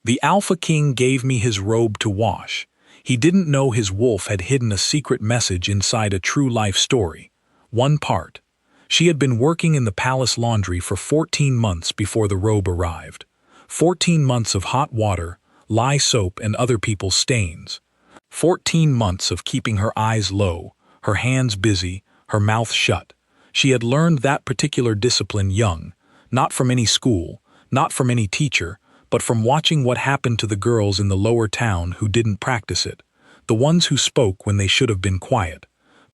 The Alpha King gave me his robe to wash. He didn't know his wolf had hidden a secret message inside a true life story. One part. She had been working in the palace laundry for 14 months before the robe arrived. 14 months of hot water, lye soap and other people's stains. 14 months of keeping her eyes low, her hands busy, her mouth shut. She had learned that particular discipline young, not from any school, not from any teacher, but from watching what happened to the girls in the lower town who didn't practice it, the ones who spoke when they should have been quiet,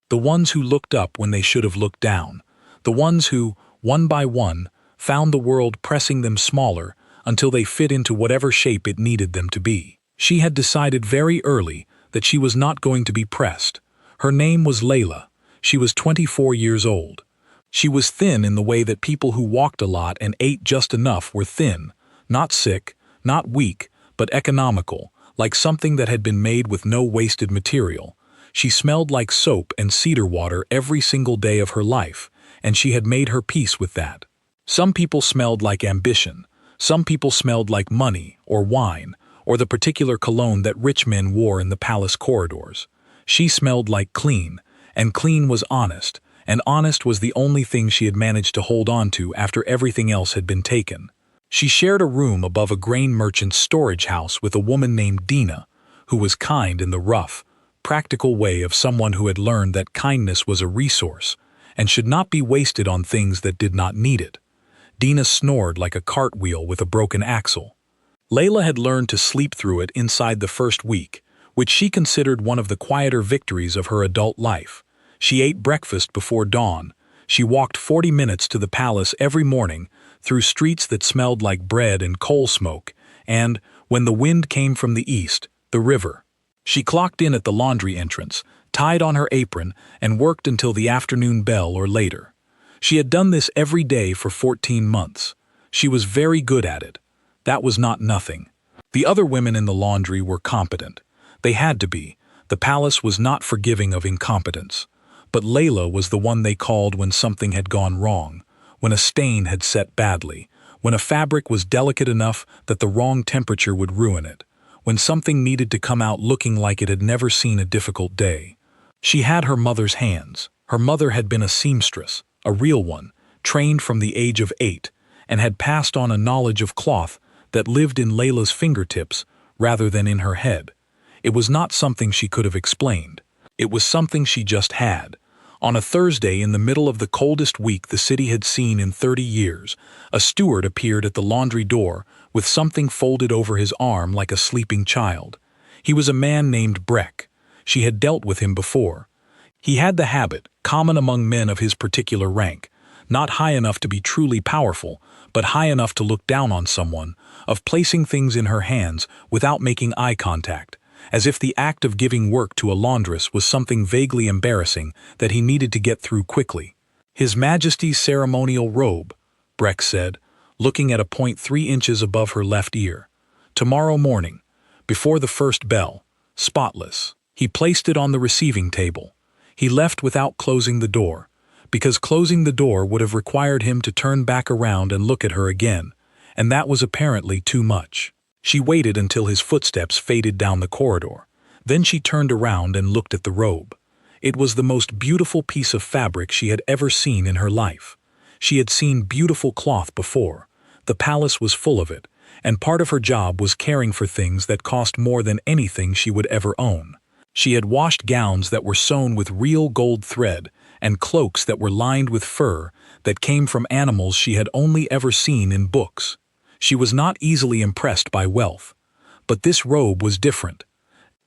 the ones who looked up when they should have looked down, the ones who, one by one, found the world pressing them smaller until they fit into whatever shape it needed them to be. She had decided very early that she was not going to be pressed. Her name was Layla. She was 24 years old. She was thin in the way that people who walked a lot and ate just enough were thin, not sick, not weak, but economical, like something that had been made with no wasted material. She smelled like soap and cedar water every single day of her life, and she had made her peace with that. Some people smelled like ambition. Some people smelled like money or wine or the particular cologne that rich men wore in the palace corridors. She smelled like clean, and clean was honest, and honest was the only thing she had managed to hold on to after everything else had been taken. She shared a room above a grain merchant's storage house with a woman named Dina, who was kind in the rough, practical way of someone who had learned that kindness was a resource and should not be wasted on things that did not need it. Dina snored like a cartwheel with a broken axle. Layla had learned to sleep through it inside the first week, which she considered one of the quieter victories of her adult life. She ate breakfast before dawn. She walked 40 minutes to the palace every morning, through streets that smelled like bread and coal smoke, and, when the wind came from the east, the river. She clocked in at the laundry entrance, tied on her apron, and worked until the afternoon bell or later. She had done this every day for 14 months. She was very good at it. That was not nothing. The other women in the laundry were competent. They had to be. The palace was not forgiving of incompetence. But Layla was the one they called when something had gone wrong, when a stain had set badly, when a fabric was delicate enough that the wrong temperature would ruin it, when something needed to come out looking like it had never seen a difficult day. She had her mother's hands. Her mother had been a seamstress, a real one, trained from the age of 8, and had passed on a knowledge of cloth that lived in Layla's fingertips rather than in her head. It was not something she could have explained. It was something she just had. On a Thursday in the middle of the coldest week the city had seen in 30 years, a steward appeared at the laundry door with something folded over his arm like a sleeping child. He was a man named Breck. She had dealt with him before. He had the habit, common among men of his particular rank, not high enough to be truly powerful, but high enough to look down on someone, of placing things in her hands without making eye contact, as if the act of giving work to a laundress was something vaguely embarrassing that he needed to get through quickly. "His Majesty's ceremonial robe," Breck said, looking at a point 3 inches above her left ear. "Tomorrow morning, before the first bell, spotless." He placed it on the receiving table. He left without closing the door, because closing the door would have required him to turn back around and look at her again, and that was apparently too much. She waited until his footsteps faded down the corridor. Then she turned around and looked at the robe. It was the most beautiful piece of fabric she had ever seen in her life. She had seen beautiful cloth before. The palace was full of it, and part of her job was caring for things that cost more than anything she would ever own. She had washed gowns that were sewn with real gold thread and cloaks that were lined with fur that came from animals she had only ever seen in books. She was not easily impressed by wealth. But this robe was different.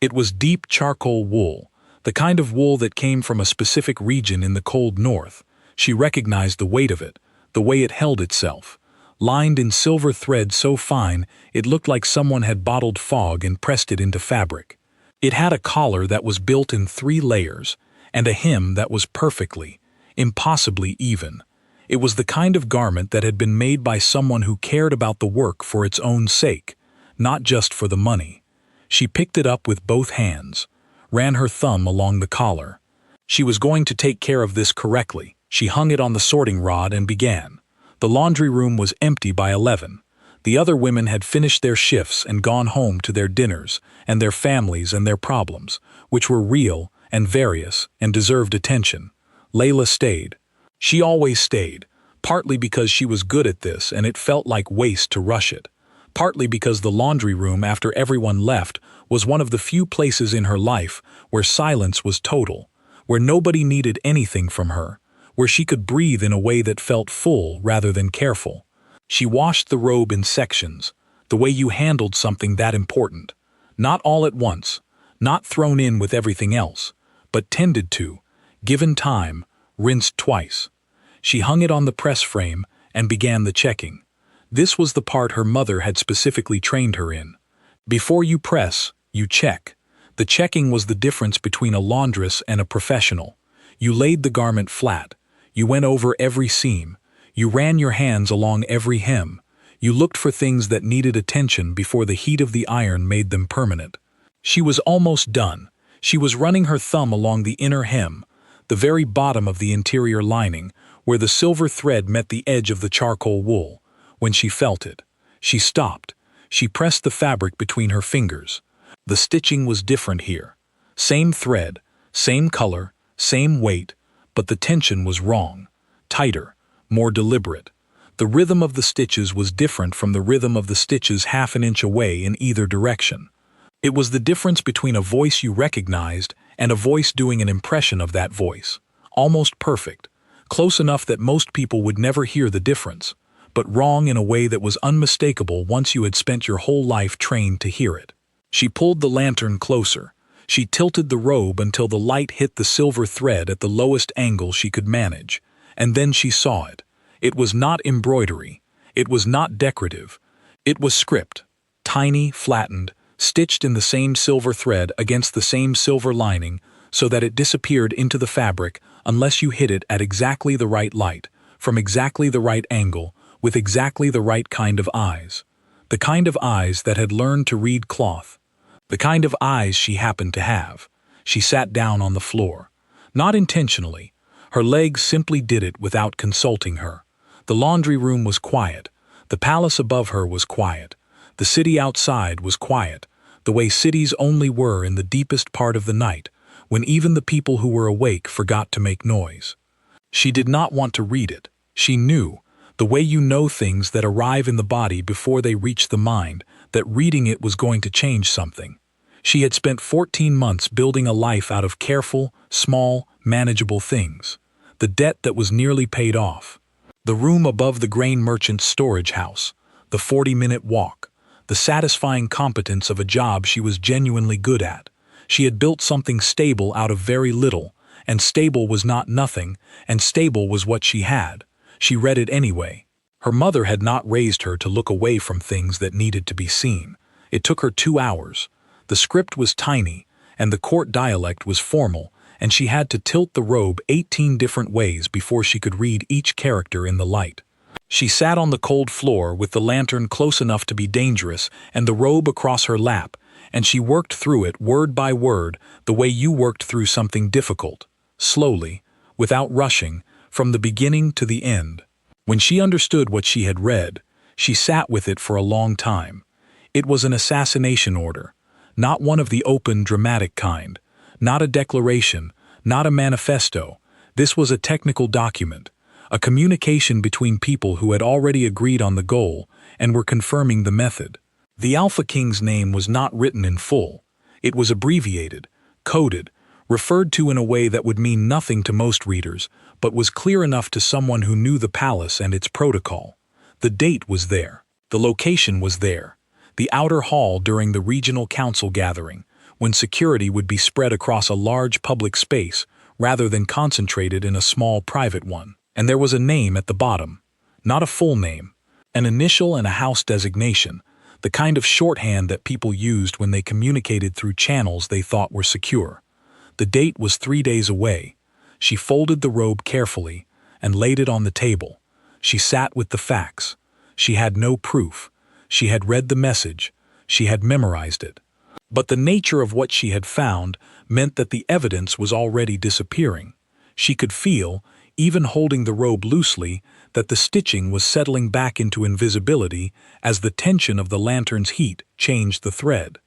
It was deep charcoal wool, the kind of wool that came from a specific region in the cold north. She recognized the weight of it, the way it held itself. Lined in silver thread so fine it looked like someone had bottled fog and pressed it into fabric. It had a collar that was built in 3 layers, and a hem that was perfectly, impossibly even. It was the kind of garment that had been made by someone who cared about the work for its own sake, not just for the money. She picked it up with both hands, ran her thumb along the collar. She was going to take care of this correctly. She hung it on the sorting rod and began. The laundry room was empty by 11. The other women had finished their shifts and gone home to their dinners, and their families and their problems, which were real and various and deserved attention. Layla stayed. She always stayed, partly because she was good at this and it felt like waste to rush it, partly because the laundry room after everyone left was one of the few places in her life where silence was total, where nobody needed anything from her, where she could breathe in a way that felt full rather than careful. She washed the robe in sections, the way you handled something that important. Not all at once, not thrown in with everything else, but tended to, given time, rinsed twice. She hung it on the press frame and began the checking. This was the part her mother had specifically trained her in. Before you press, you check. The checking was the difference between a laundress and a professional. You laid the garment flat. You went over every seam. You ran your hands along every hem. You looked for things that needed attention before the heat of the iron made them permanent. She was almost done. She was running her thumb along the inner hem, the very bottom of the interior lining, where the silver thread met the edge of the charcoal wool. When she felt it, she stopped. She pressed the fabric between her fingers. The stitching was different here. Same thread, same color, same weight, but the tension was wrong. Tighter, more deliberate. The rhythm of the stitches was different from the rhythm of the stitches half an inch away in either direction. It was the difference between a voice you recognized and a voice doing an impression of that voice. Almost perfect, close enough that most people would never hear the difference, but wrong in a way that was unmistakable once you had spent your whole life trained to hear it. She pulled the lantern closer. She tilted the robe until the light hit the silver thread at the lowest angle she could manage, and then she saw it. It was not embroidery. It was not decorative. It was script, tiny, flattened, stitched in the same silver thread against the same silver lining so that it disappeared into the fabric unless you hit it at exactly the right light, from exactly the right angle, with exactly the right kind of eyes. The kind of eyes that had learned to read cloth. The kind of eyes she happened to have. She sat down on the floor. Not intentionally. Her legs simply did it without consulting her. The laundry room was quiet. The palace above her was quiet. The city outside was quiet, the way cities only were in the deepest part of the night, when even the people who were awake forgot to make noise. She did not want to read it. She knew, the way you know things that arrive in the body before they reach the mind, that reading it was going to change something. She had spent 14 months building a life out of careful, small, manageable things. The debt that was nearly paid off. The room above the grain merchant's storage house. The 40-minute walk. The satisfying competence of a job she was genuinely good at. She had built something stable out of very little, and stable was not nothing, and stable was what she had. She read it anyway. Her mother had not raised her to look away from things that needed to be seen. It took her 2 hours. The script was tiny, and the court dialect was formal, and she had to tilt the robe 18 different ways before she could read each character in the light. She sat on the cold floor with the lantern close enough to be dangerous and the robe across her lap, and she worked through it word by word the way you worked through something difficult, slowly, without rushing, from the beginning to the end. When she understood what she had read, she sat with it for a long time. It was an assassination order, not one of the open, dramatic kind, not a declaration, not a manifesto. This was a technical document, a communication between people who had already agreed on the goal and were confirming the method. The Alpha King's name was not written in full. It was abbreviated, coded, referred to in a way that would mean nothing to most readers, but was clear enough to someone who knew the palace and its protocol. The date was there. The location was there. The outer hall during the regional council gathering, when security would be spread across a large public space rather than concentrated in a small private one. And there was a name at the bottom. Not a full name. An initial and a house designation, the kind of shorthand that people used when they communicated through channels they thought were secure. The date was 3 days away. She folded the robe carefully and laid it on the table. She sat with the facts. She had no proof. She had read the message. She had memorized it. But the nature of what she had found meant that the evidence was already disappearing. She could feel, even holding the robe loosely, that the stitching was settling back into invisibility as the tension of the lantern's heat changed the thread.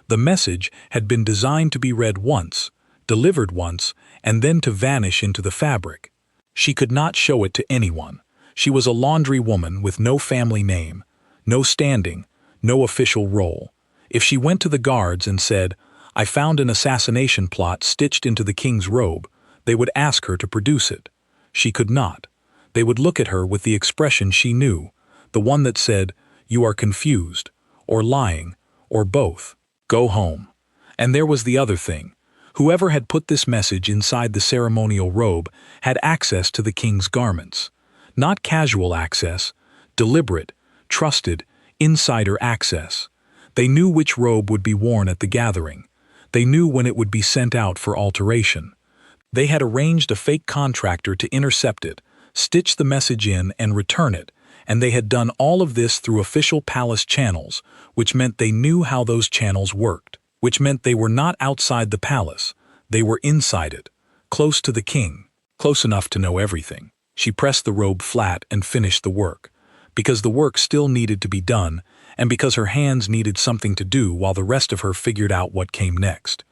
The message had been designed to be read once, delivered once, and then to vanish into the fabric. She could not show it to anyone. She was a laundry woman with no family name, no standing, no official role. If she went to the guards and said, "I found an assassination plot stitched into the king's robe," they would ask her to produce it. She could not. They would look at her with the expression she knew, the one that said, "You are confused, or lying, or both. Go home." And there was the other thing. Whoever had put this message inside the ceremonial robe had access to the king's garments. Not casual access, deliberate, trusted, insider access. They knew which robe would be worn at the gathering. They knew when it would be sent out for alteration. They had arranged a fake contractor to intercept it, stitch the message in and return it, and they had done all of this through official palace channels, which meant they knew how those channels worked, which meant they were not outside the palace, they were inside it, close to the king, close enough to know everything. She pressed the robe flat and finished the work, because the work still needed to be done, and because her hands needed something to do while the rest of her figured out what came next.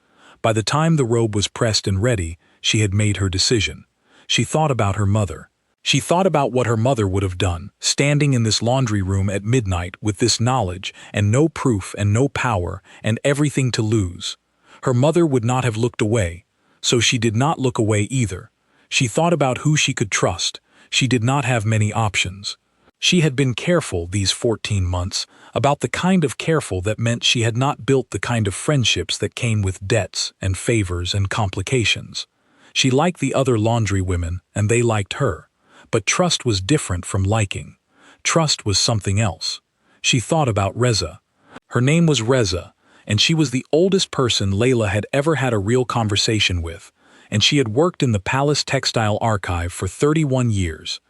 By the time the robe was pressed and ready, she had made her decision. She thought about her mother. She thought about what her mother would have done, standing in this laundry room at midnight with this knowledge and no proof and no power and everything to lose. Her mother would not have looked away, so she did not look away either. She thought about who she could trust. She did not have many options. She had been careful these 14 months, about the kind of careful that meant she had not built the kind of friendships that came with debts and favors and complications. She liked the other laundry women, and they liked her. But trust was different from liking. Trust was something else. She thought about Reza. Her name was Reza, and she was the oldest person Layla had ever had a real conversation with, and she had worked in the Palace Textile Archive for 31 years.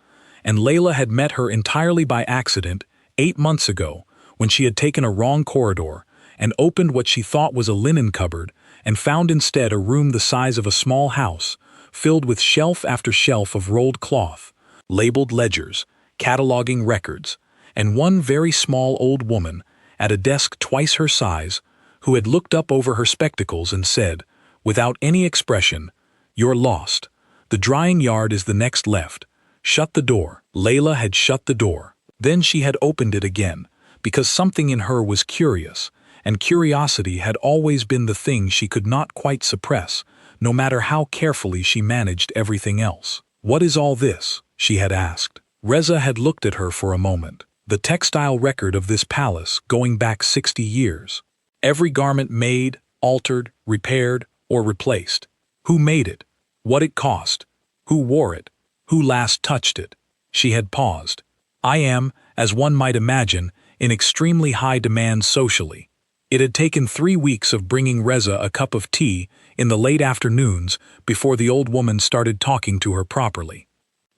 And Layla had met her entirely by accident 8 months ago when she had taken a wrong corridor and opened what she thought was a linen cupboard and found instead a room the size of a small house, filled with shelf after shelf of rolled cloth, labeled ledgers, cataloging records, and one very small old woman at a desk twice her size who had looked up over her spectacles and said, without any expression, "You're lost. The drying yard is the next left. Shut the door." Layla had shut the door. Then she had opened it again, because something in her was curious, and curiosity had always been the thing she could not quite suppress, no matter how carefully she managed everything else. "What is all this?" she had asked. Reza had looked at her for a moment. The textile record of this palace going back 60 years. Every garment made, altered, repaired, or replaced. Who made it? What it cost? Who wore it? Who last touched it? She had paused. "I am, as one might imagine, in extremely high demand socially." It had taken 3 weeks of bringing Reza a cup of tea in the late afternoons before the old woman started talking to her properly.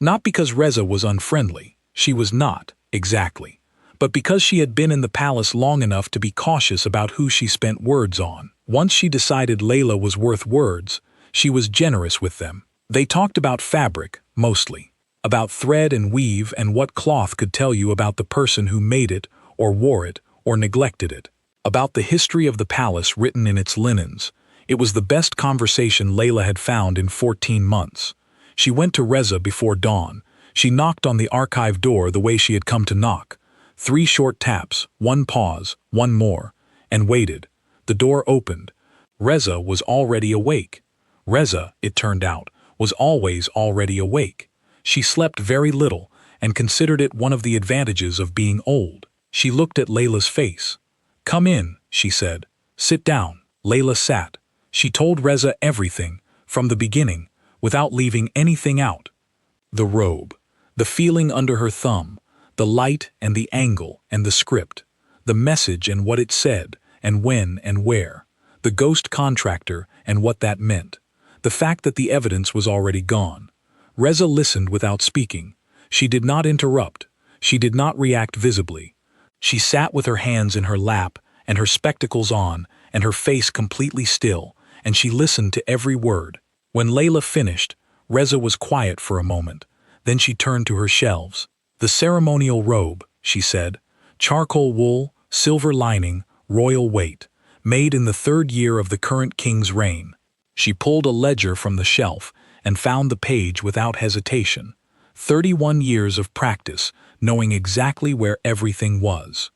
Not because Reza was unfriendly, she was not, exactly, but because she had been in the palace long enough to be cautious about who she spent words on. Once she decided Layla was worth words, she was generous with them. They talked about fabric, mostly, about thread and weave and what cloth could tell you about the person who made it, or wore it, or neglected it. About the history of the palace written in its linens. It was the best conversation Layla had found in 14 months. She went to Reza before dawn. She knocked on the archive door the way she had come to knock. 3 short taps, 1 pause, 1 more, and waited. The door opened. Reza was already awake. Reza, it turned out, was always already awake. She slept very little and considered it one of the advantages of being old. She looked at Layla's face. "Come in," she said. "Sit down." Layla sat. She told Reza everything, from the beginning, without leaving anything out. The robe, the feeling under her thumb, the light and the angle and the script, the message and what it said, and when and where, the ghost contractor and what that meant, the fact that the evidence was already gone. Reza listened without speaking. She did not interrupt. She did not react visibly. She sat with her hands in her lap and her spectacles on and her face completely still, and she listened to every word. When Layla finished, Reza was quiet for a moment. Then she turned to her shelves. "The ceremonial robe," she said. "Charcoal wool, silver lining, royal weight. Made in the 3rd year of the current king's reign." She pulled a ledger from the shelf and found the page without hesitation. 31 years of practice, knowing exactly where everything was.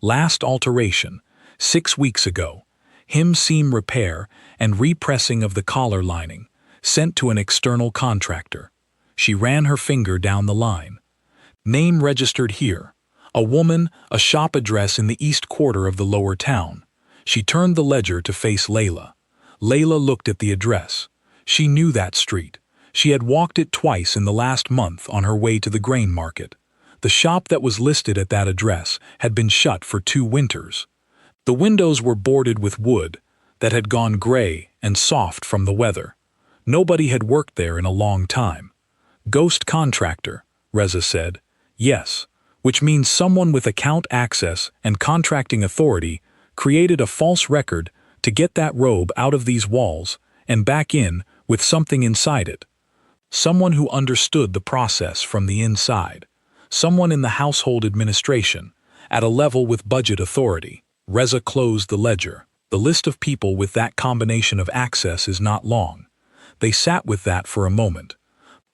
Last alteration, 6 weeks ago. Hem seam repair and repressing of the collar lining, sent to an external contractor. She ran her finger down the line. Name registered here. A woman, a shop address in the east quarter of the lower town. She turned the ledger to face Layla. Layla looked at the address. She knew that street. She had walked it twice in the last month on her way to the grain market. The shop that was listed at that address had been shut for 2 winters. The windows were boarded with wood that had gone gray and soft from the weather. Nobody had worked there in a long time. "Ghost contractor," Reza said. "Yes, which means someone with account access and contracting authority created a false record to get that robe out of these walls and back in with something inside it. Someone who understood the process from the inside. Someone in the household administration, at a level with budget authority." Reza closed the ledger. The list of people with that combination of access is not long. They sat with that for a moment.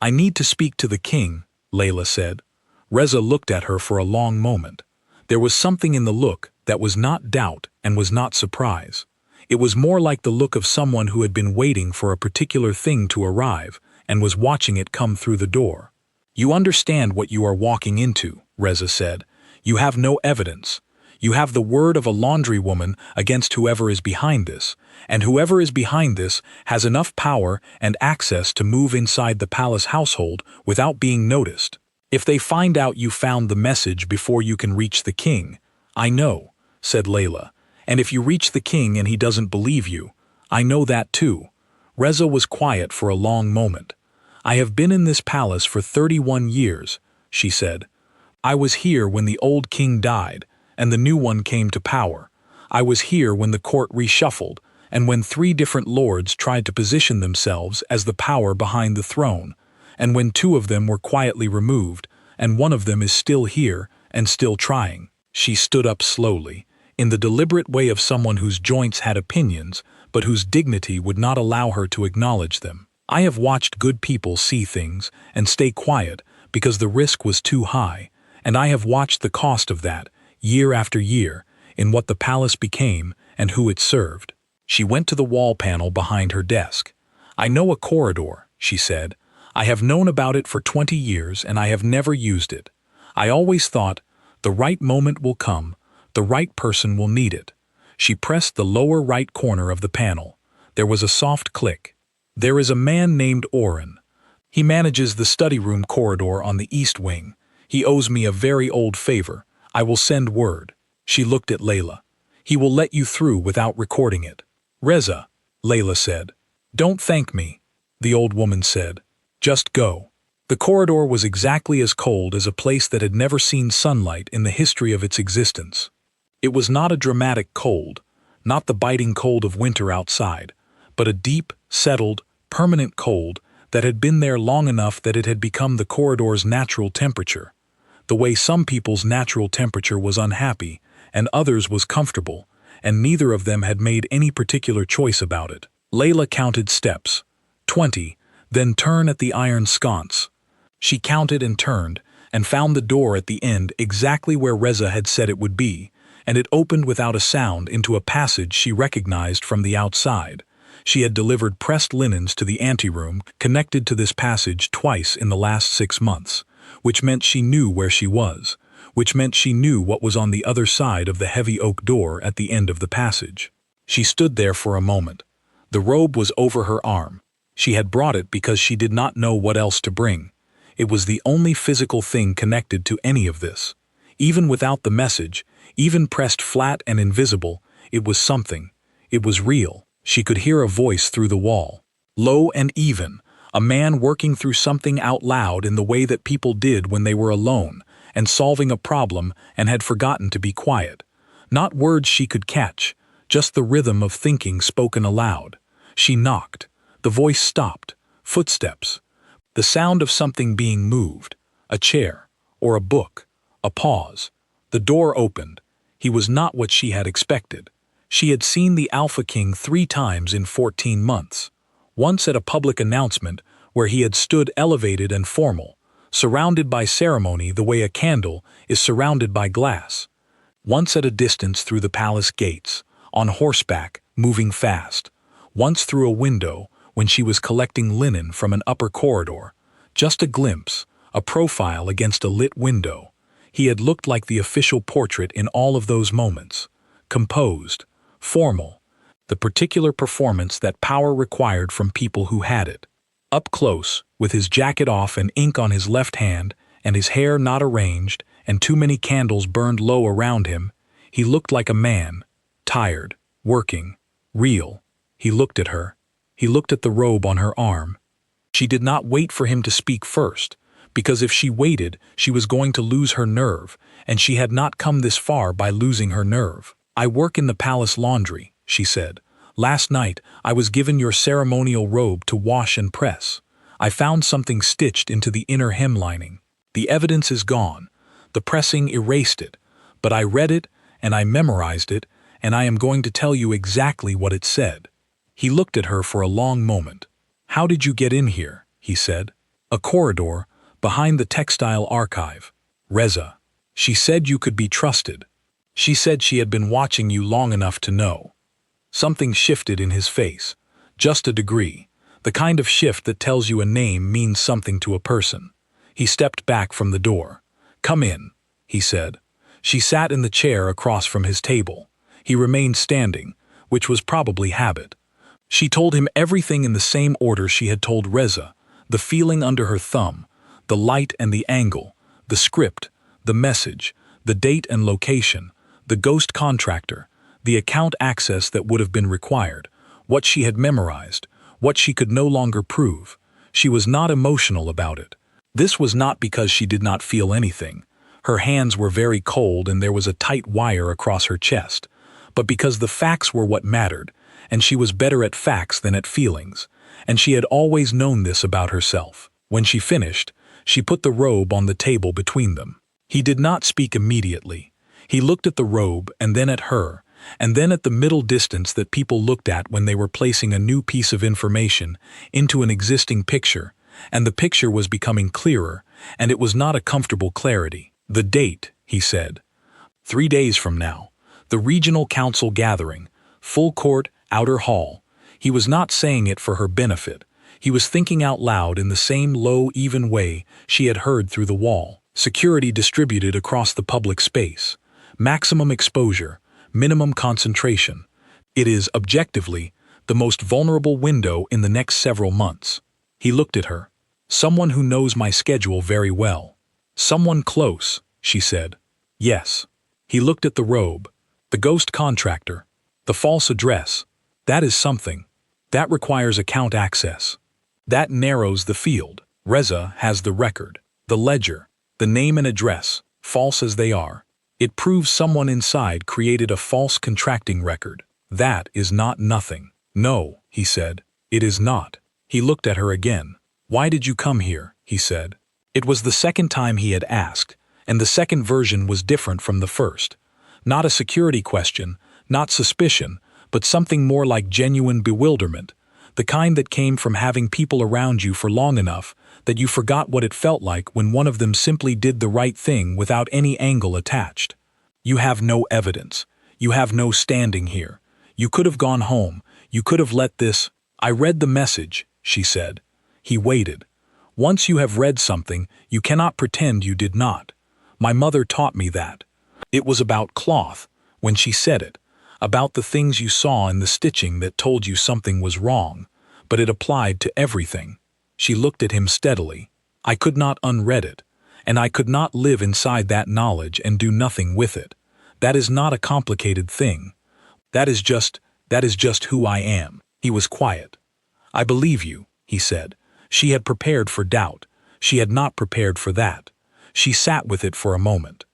"I need to speak to the king," Layla said. Reza looked at her for a long moment. There was something in the look that was not doubt and was not surprise. It was more like the look of someone who had been waiting for a particular thing to arrive and was watching it come through the door. "You understand what you are walking into," Reza said. "You have no evidence. You have the word of a laundrywoman against whoever is behind this, and whoever is behind this has enough power and access to move inside the palace household without being noticed. If they find out you found the message before you can reach the king—" "I know," said Layla. "And if you reach the king and he doesn't believe you, I know that too." Reza was quiet for a long moment. "I have been in this palace for 31 years, she said. "I was here when the old king died, and the new one came to power. I was here when the court reshuffled, and when 3 different lords tried to position themselves as the power behind the throne, and when 2 of them were quietly removed, and one of them is still here and still trying." She stood up slowly, in the deliberate way of someone whose joints had opinions, but whose dignity would not allow her to acknowledge them. "I have watched good people see things and stay quiet because the risk was too high, and I have watched the cost of that, year after year, in what the palace became and who it served." She went to the wall panel behind her desk. "I know a corridor," she said. "I have known about it for 20 years and I have never used it. I always thought, the right moment will come, the right person will need it." She pressed the lower right corner of the panel. There was a soft click. "There is a man named Oren. He manages the study room corridor on the east wing. He owes me a very old favor. I will send word." She looked at Layla. "He will let you through without recording it." "Reza," Layla said. "Don't thank me," the old woman said. "Just go." The corridor was exactly as cold as a place that had never seen sunlight in the history of its existence. It was not a dramatic cold, not the biting cold of winter outside, but a deep, settled, permanent cold that had been there long enough that it had become the corridor's natural temperature. The way some people's natural temperature was unhappy, and others was comfortable, and neither of them had made any particular choice about it. Layla counted steps. 20, then turn at the iron sconce. She counted and turned, and found the door at the end exactly where Reza had said it would be, and it opened without a sound into a passage she recognized from the outside. She had delivered pressed linens to the anteroom connected to this passage twice in the last 6 months, which meant she knew where she was, which meant she knew what was on the other side of the heavy oak door at the end of the passage. She stood there for a moment. The robe was over her arm. She had brought it because she did not know what else to bring. It was the only physical thing connected to any of this. Even without the message, even pressed flat and invisible, it was something. It was real. She could hear a voice through the wall. Low and even, a man working through something out loud in the way that people did when they were alone and solving a problem and had forgotten to be quiet. Not words she could catch, just the rhythm of thinking spoken aloud. She knocked. The voice stopped. Footsteps. The sound of something being moved, a chair, or a book, a pause. The door opened. He was not what she had expected. She had seen the Alpha King 3 times in 14 months. Once at a public announcement where he had stood elevated and formal, surrounded by ceremony the way a candle is surrounded by glass. Once at a distance through the palace gates, on horseback, moving fast. Once through a window when she was collecting linen from an upper corridor. Just a glimpse, a profile against a lit window. He had looked like the official portrait in all of those moments. Composed, formal, the particular performance that power required from people who had it. Up close, with his jacket off and ink on his left hand, and his hair not arranged, and too many candles burned low around him, he looked like a man, tired, working, real. He looked at her. He looked at the robe on her arm. She did not wait for him to speak first, because if she waited, she was going to lose her nerve, and she had not come this far by losing her nerve. "I work in the palace laundry," she said. "Last night, I was given your ceremonial robe to wash and press. I found something stitched into the inner hemlining. The evidence is gone. The pressing erased it. But I read it, and I memorized it, and I am going to tell you exactly what it said." He looked at her for a long moment. "How did you get in here?" he said. "A corridor, behind the textile archive. Reza. She said you could be trusted. She said she had been watching you long enough to know." Something shifted in his face. Just a degree. The kind of shift that tells you a name means something to a person. He stepped back from the door. "Come in," he said. She sat in the chair across from his table. He remained standing, which was probably habit. She told him everything in the same order she had told Reza, the feeling under her thumb, the light and the angle, the script, the message, the date and location, the ghost contractor, the account access that would have been required, what she had memorized, what she could no longer prove. She was not emotional about it. This was not because she did not feel anything. Her hands were very cold and there was a tight wire across her chest, but because the facts were what mattered, and she was better at facts than at feelings, and she had always known this about herself. When she finished, she put the robe on the table between them. He did not speak immediately. He looked at the robe and then at her, and then at the middle distance that people looked at when they were placing a new piece of information into an existing picture, and the picture was becoming clearer, and it was not a comfortable clarity. "The date," he said. 3 days from now. The regional council gathering. Full court, outer hall. He was not saying it for her benefit. He was thinking out loud in the same low, even way she had heard through the wall. Security distributed across the public space. Maximum exposure. Minimum concentration. It is, objectively, the most vulnerable window in the next several months. He looked at her. "Someone who knows my schedule very well." "Someone close," she said. "Yes." He looked at the robe. "The ghost contractor. The false address. That is something. That requires account access. That narrows the field. Reza has the record, the ledger, the name and address, false as they are. It proves someone inside created a false contracting record. That is not nothing." "No," he said. "It is not." He looked at her again. "Why did you come here?" he said. It was the second time he had asked, and the second version was different from the first. Not a security question, not suspicion, but something more like genuine bewilderment, the kind that came from having people around you for long enough that you forgot what it felt like when one of them simply did the right thing without any angle attached. "You have no evidence. You have no standing here. You could have gone home. You could have let this—" "I read the message," she said. He waited. "Once you have read something, you cannot pretend you did not. My mother taught me that. It was about cloth, when she said it, about the things you saw in the stitching that told you something was wrong, but it applied to everything." She looked at him steadily. "I could not unread it, and I could not live inside that knowledge and do nothing with it. That is not a complicated thing. That is just who I am." He was quiet. "I believe you," he said. She had prepared for doubt. She had not prepared for that. She sat with it for a moment.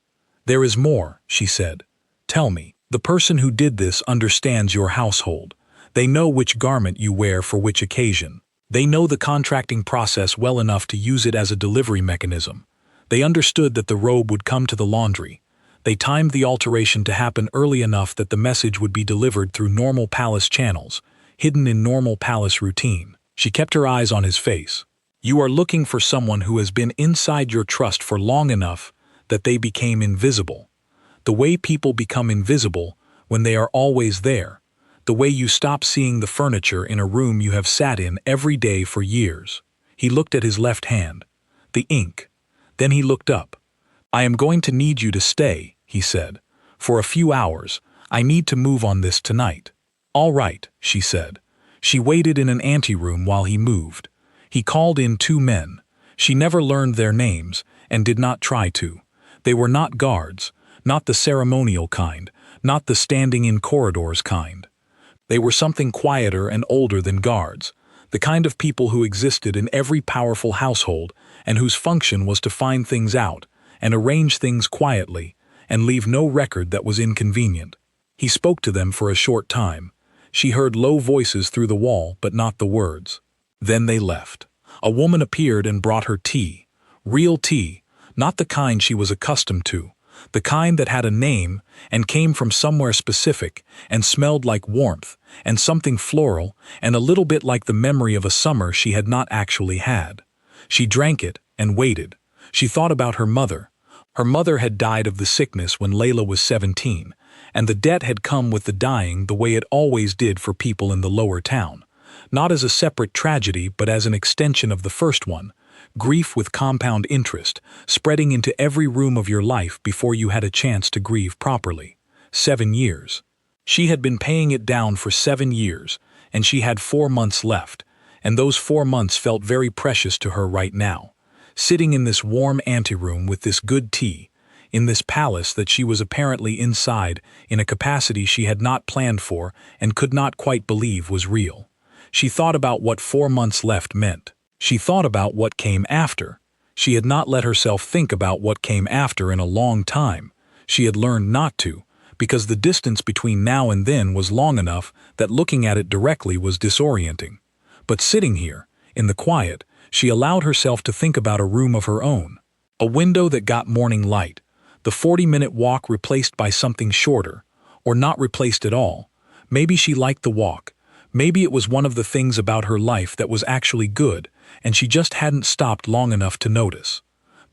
"There is more," she said. "Tell me. The person who did this understands your household. They know which garment you wear for which occasion. They know the contracting process well enough to use it as a delivery mechanism. They understood that the robe would come to the laundry. They timed the alteration to happen early enough that the message would be delivered through normal palace channels, hidden in normal palace routine. She kept her eyes on his face. You are looking for someone who has been inside your trust for long enough that they became invisible. The way people become invisible when they are always there. The way you stop seeing the furniture in a room you have sat in every day for years. He looked at his left hand. The ink. Then he looked up. I am going to need you to stay, he said. For a few hours. I need to move on this tonight. All right, she said. She waited in an anteroom while he moved. He called in 2 men. She never learned their names, and did not try to. They were not guards, not the ceremonial kind, not the standing in corridors kind. They were something quieter and older than guards, the kind of people who existed in every powerful household and whose function was to find things out and arrange things quietly and leave no record that was inconvenient. He spoke to them for a short time. She heard low voices through the wall, but not the words. Then they left. A woman appeared and brought her tea. Real tea, not the kind she was accustomed to. The kind that had a name and came from somewhere specific and smelled like warmth and something floral and a little bit like the memory of a summer she had not actually had. She drank it and waited. She thought about her mother. Her mother had died of the sickness when Layla was 17, and the debt had come with the dying the way it always did for people in the lower town. Not as a separate tragedy, but as an extension of the first one. Grief with compound interest, spreading into every room of your life before you had a chance to grieve properly. 7 years. She had been paying it down for 7 years, and she had 4 months left, and those 4 months felt very precious to her right now. Sitting in this warm anteroom with this good tea, in this palace that she was apparently inside in a capacity she had not planned for and could not quite believe was real. She thought about what 4 months left meant. She thought about what came after. She had not let herself think about what came after in a long time. She had learned not to, because the distance between now and then was long enough that looking at it directly was disorienting. But sitting here, in the quiet, she allowed herself to think about a room of her own. A window that got morning light, the 40-minute walk replaced by something shorter, or not replaced at all. Maybe she liked the walk. Maybe it was one of the things about her life that was actually good, and she just hadn't stopped long enough to notice.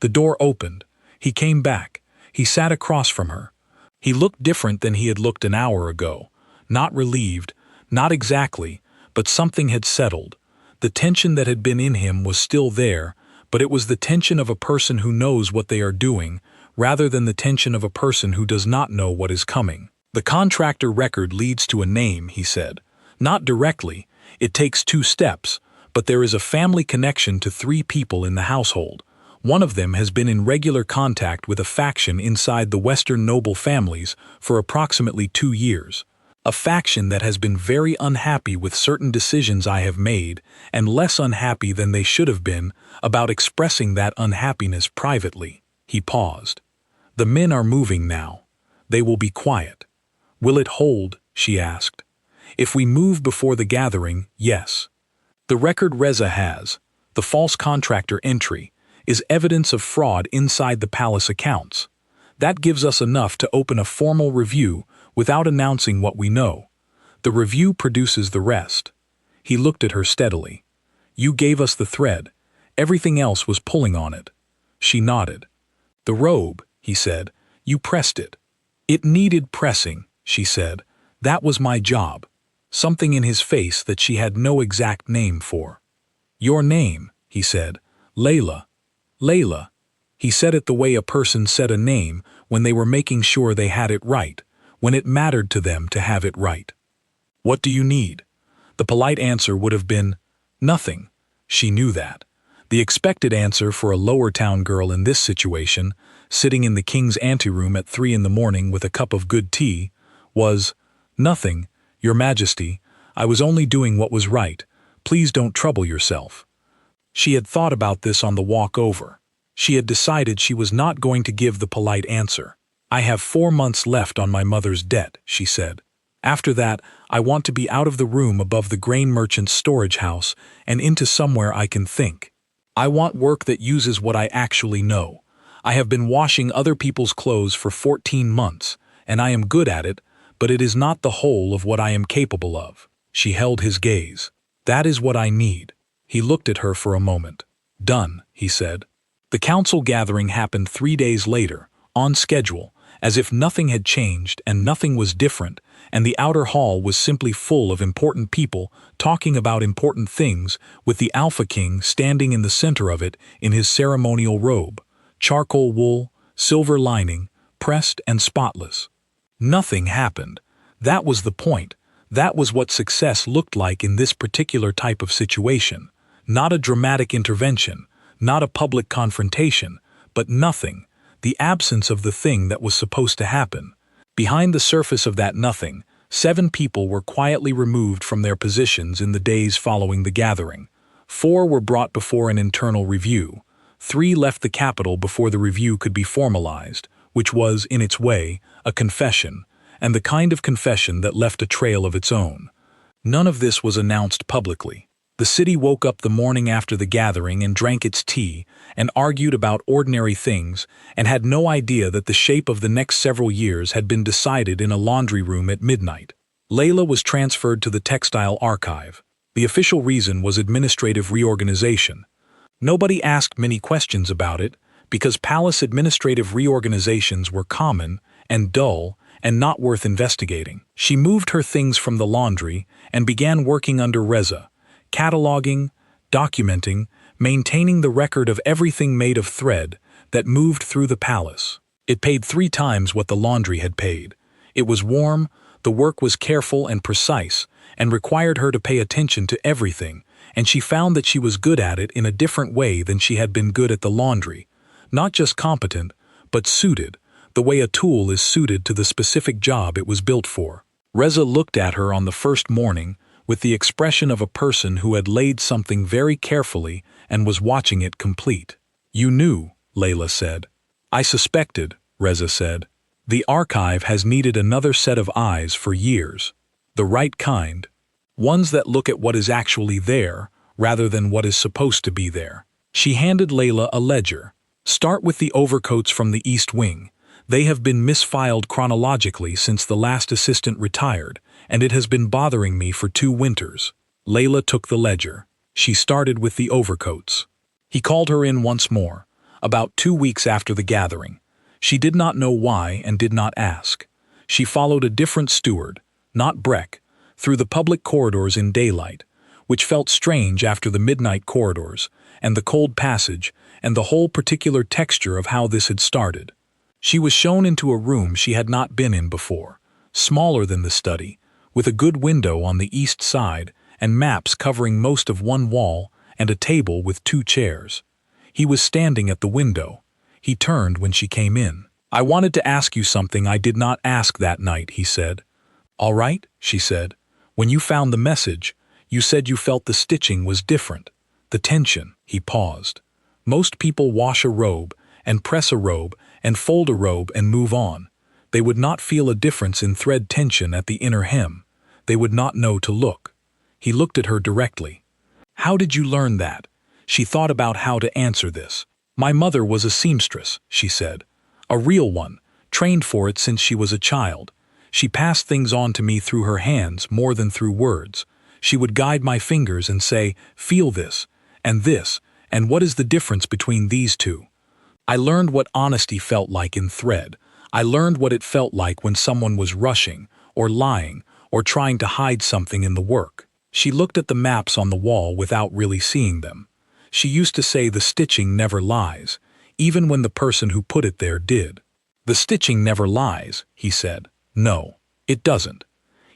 The door opened. He came back. He sat across from her. He looked different than he had looked an hour ago. Not relieved, not exactly, but something had settled. The tension that had been in him was still there, but it was the tension of a person who knows what they are doing, rather than the tension of a person who does not know what is coming. The contractor record leads to a name, he said. Not directly, it takes 2 steps, but there is a family connection to 3 people in the household. One of them has been in regular contact with a faction inside the Western noble families for approximately 2 years. A faction that has been very unhappy with certain decisions I have made and less unhappy than they should have been about expressing that unhappiness privately. He paused. The men are moving now. They will be quiet. Will it hold? She asked. If we move before the gathering, yes. The record Reza has, the false contractor entry, is evidence of fraud inside the palace accounts. That gives us enough to open a formal review without announcing what we know. The review produces the rest. He looked at her steadily. You gave us the thread. Everything else was pulling on it. She nodded. The robe, he said. You pressed it. It needed pressing, she said. That was my job. Something in his face that she had no exact name for. Your name, he said. Layla. Layla. He said it the way a person said a name when they were making sure they had it right, when it mattered to them to have it right. What do you need? The polite answer would have been, nothing. She knew that. The expected answer for a lower town girl in this situation, sitting in the king's anteroom at 3 in the morning with a cup of good tea, was, nothing, Your Majesty, I was only doing what was right. Please don't trouble yourself. She had thought about this on the walk over. She had decided she was not going to give the polite answer. I have 4 months left on my mother's debt, she said. After that, I want to be out of the room above the grain merchant's storage house and into somewhere I can think. I want work that uses what I actually know. I have been washing other people's clothes for 14 months, and I am good at it, but it is not the whole of what I am capable of." She held his gaze. "That is what I need." He looked at her for a moment. "Done," he said. The council gathering happened 3 days later, on schedule, as if nothing had changed and nothing was different, and the outer hall was simply full of important people talking about important things, with the Alpha King standing in the center of it in his ceremonial robe, charcoal wool, silver lining, pressed and spotless. Nothing happened. That was the point. That was what success looked like in this particular type of situation. Not a dramatic intervention, not a public confrontation, but nothing, the absence of the thing that was supposed to happen. Behind the surface of that nothing, 7 people were quietly removed from their positions in the days following the gathering. 4 were brought before an internal review. 3 left the capital before the review could be formalized, which was, in its way, a confession, and the kind of confession that left a trail of its own. None of this was announced publicly. The city woke up the morning after the gathering and drank its tea and argued about ordinary things and had no idea that the shape of the next several years had been decided in a laundry room at midnight. Layla was transferred to the textile archive. The official reason was administrative reorganization. Nobody asked many questions about it because palace administrative reorganizations were common and dull and not worth investigating. She moved her things from the laundry and began working under Reza, cataloging, documenting, maintaining the record of everything made of thread that moved through the palace. It paid 3 times what the laundry had paid. It was warm, the work was careful and precise, and required her to pay attention to everything, and she found that she was good at it in a different way than she had been good at the laundry. Not just competent, but suited, the way a tool is suited to the specific job it was built for. Reza looked at her on the first morning with the expression of a person who had laid something very carefully and was watching it complete. "You knew," Layla said. "I suspected," Reza said. "The archive has needed another set of eyes for years. The right kind. Ones that look at what is actually there, rather than what is supposed to be there." She handed Layla a ledger. "Start with the overcoats from the East Wing. They have been misfiled chronologically since the last assistant retired, and it has been bothering me for 2 winters." Layla took the ledger. She started with the overcoats. He called her in once more, about 2 weeks after the gathering. She did not know why and did not ask. She followed a different steward, not Breck, through the public corridors in daylight, which felt strange after the midnight corridors, and the cold passage, and the whole particular texture of how this had started. She was shown into a room she had not been in before, smaller than the study, with a good window on the east side and maps covering most of one wall and a table with 2 chairs. He was standing at the window. He turned when she came in. "I wanted to ask you something I did not ask that night," he said. "All right," she said. "When you found the message, you said you felt the stitching was different. The tension." He paused. "Most people wash a robe and press a robe and fold a robe and move on. They would not feel a difference in thread tension at the inner hem. They would not know to look." He looked at her directly. "How did you learn that?" She thought about how to answer this. "My mother was a seamstress," she said. "A real one, trained for it since she was a child. She passed things on to me through her hands more than through words. She would guide my fingers and say, 'Feel this, and what is the difference between these two?' I learned what honesty felt like in thread. I learned what it felt like when someone was rushing, or lying, or trying to hide something in the work." She looked at the maps on the wall without really seeing them. She used to say the stitching never lies, even when the person who put it there did. "The stitching never lies," he said. "No, it doesn't."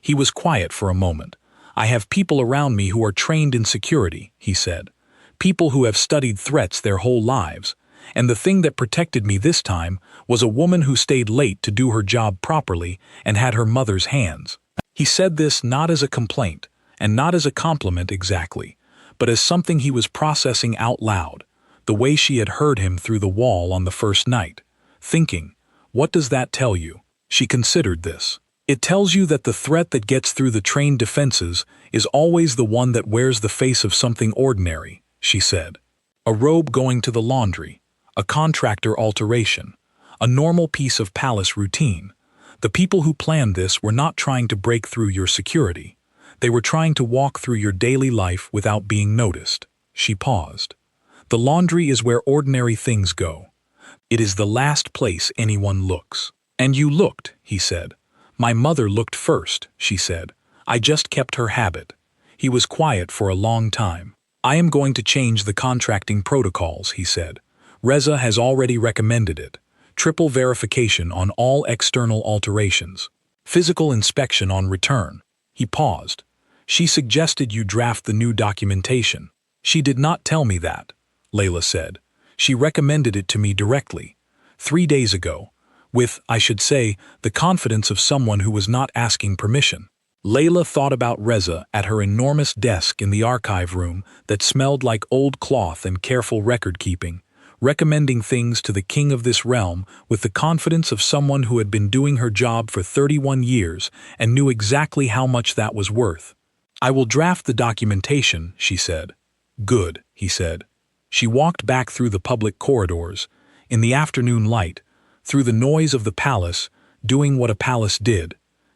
He was quiet for a moment. "I have people around me who are trained in security," he said. "People who have studied threats their whole lives. And the thing that protected me this time was a woman who stayed late to do her job properly and had her mother's hands." He said this not as a complaint, and not as a compliment exactly, but as something he was processing out loud, the way she had heard him through the wall on the first night, thinking, "What does that tell you?" She considered this. It tells you that the threat that gets through the trained defenses is always the one that wears the face of something ordinary, she said. A robe going to the laundry, a contractor alteration, a normal piece of palace routine. The people who planned this were not trying to break through your security. They were trying to walk through your daily life without being noticed. She paused. The laundry is where ordinary things go. It is the last place anyone looks. And you looked, he said. My mother looked first, she said. I just kept her habit. He was quiet for a long time. I am going to change the contracting protocols, he said. Reza has already recommended it. Triple verification on all external alterations. Physical inspection on return. He paused. She suggested you draft the new documentation. She did not tell me that, Layla said. She recommended it to me directly. 3 days ago. With, I should say, the confidence of someone who was not asking permission. Layla thought about Reza at her enormous desk in the archive room that smelled like old cloth and careful record-keeping, recommending things to the king of this realm with the confidence of someone who had been doing her job for 31 years and knew exactly how much that was worth. I will draft the documentation, she said. Good, he said. She walked back through the public corridors, in the afternoon light, through the noise of the palace, doing what a palace did,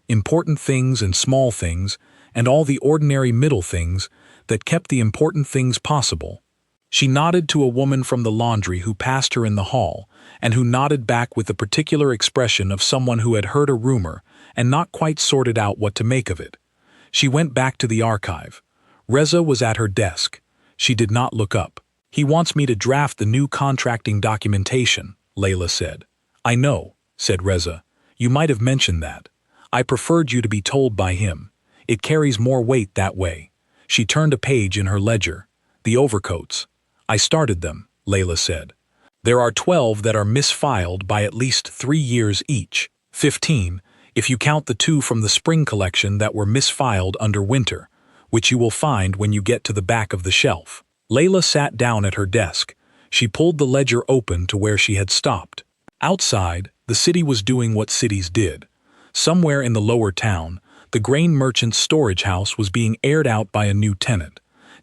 important things and small things, and all the ordinary middle things that kept the important things possible. She nodded to a woman from the laundry who passed her in the hall, and who nodded back with the particular expression of someone who had heard a rumor and not quite sorted out what to make of it. She went back to the archive. Reza was at her desk. She did not look up. He wants me to draft the new contracting documentation, Layla said. I know, said Reza. You might have mentioned that. I preferred you to be told by him. It carries more weight that way. She turned a page in her ledger. The overcoats. I started them, Layla said. There are 12 that are misfiled by at least 3 years each. 15, if you count the 2 from the spring collection that were misfiled under winter, which you will find when you get to the back of the shelf. Layla sat down at her desk. She pulled the ledger open to where she had stopped. Outside, the city was doing what cities did. Somewhere in the lower town, the grain merchant's storage house was being aired out by a new tenant.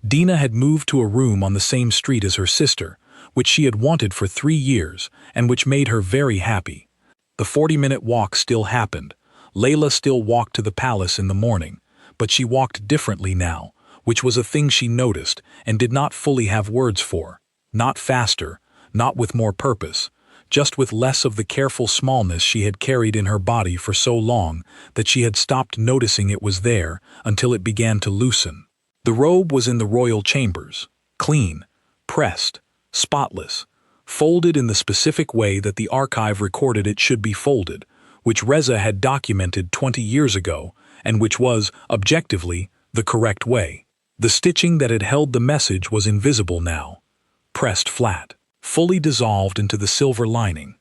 Dina had moved to a room on the same street as her sister, which she had wanted for 3 years and which made her very happy. The 40-minute walk still happened. Layla still walked to the palace in the morning, but she walked differently now, which was a thing she noticed and did not fully have words for. Not faster, not with more purpose, just with less of the careful smallness she had carried in her body for so long that she had stopped noticing it was there until it began to loosen. The robe was in the royal chambers, clean, pressed, spotless, folded in the specific way that the archive recorded it should be folded, which Reza had documented 20 years ago, and which was, objectively, the correct way. The stitching that had held the message was invisible now, pressed flat, fully dissolved into the silver lining.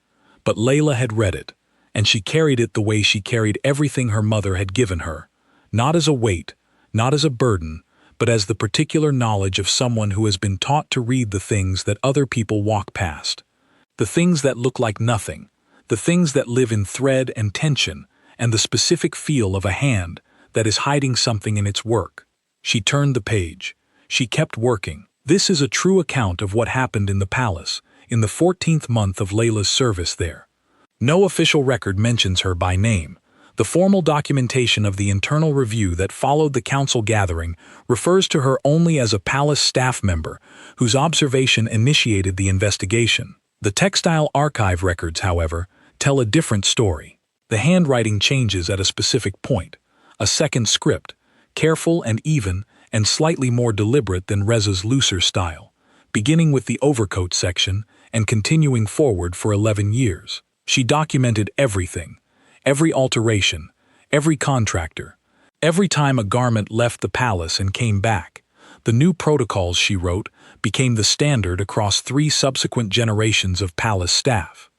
But Layla had read it, and she carried it the way she carried everything her mother had given her, not as a weight, not as a burden, but as the particular knowledge of someone who has been taught to read the things that other people walk past. The things that look like nothing, the things that live in thread and tension, and the specific feel of a hand that is hiding something in its work. She turned the page. She kept working. This is a true account of what happened in the palace, in the 14th month of Layla's service there. No official record mentions her by name. The formal documentation of the internal review that followed the council gathering refers to her only as a palace staff member whose observation initiated the investigation. The textile archive records, however, tell a different story. The handwriting changes at a specific point. A second script, careful and even and slightly more deliberate than Reza's looser style, beginning with the overcoat section and continuing forward for 11 years. She documented everything. Every alteration, every contractor, every time a garment left the palace and came back. The new protocols, she wrote, became the standard across 3 subsequent generations of palace staff.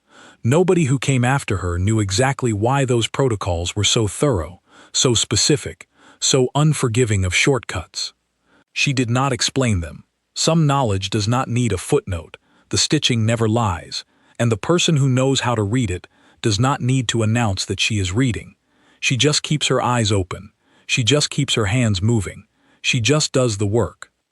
Nobody who came after her knew exactly why those protocols were so thorough, so specific, so unforgiving of shortcuts. She did not explain them. Some knowledge does not need a footnote, the stitching never lies, and the person who knows how to read it does not need to announce that she is reading. She just keeps her eyes open. She just keeps her hands moving. She just does the work.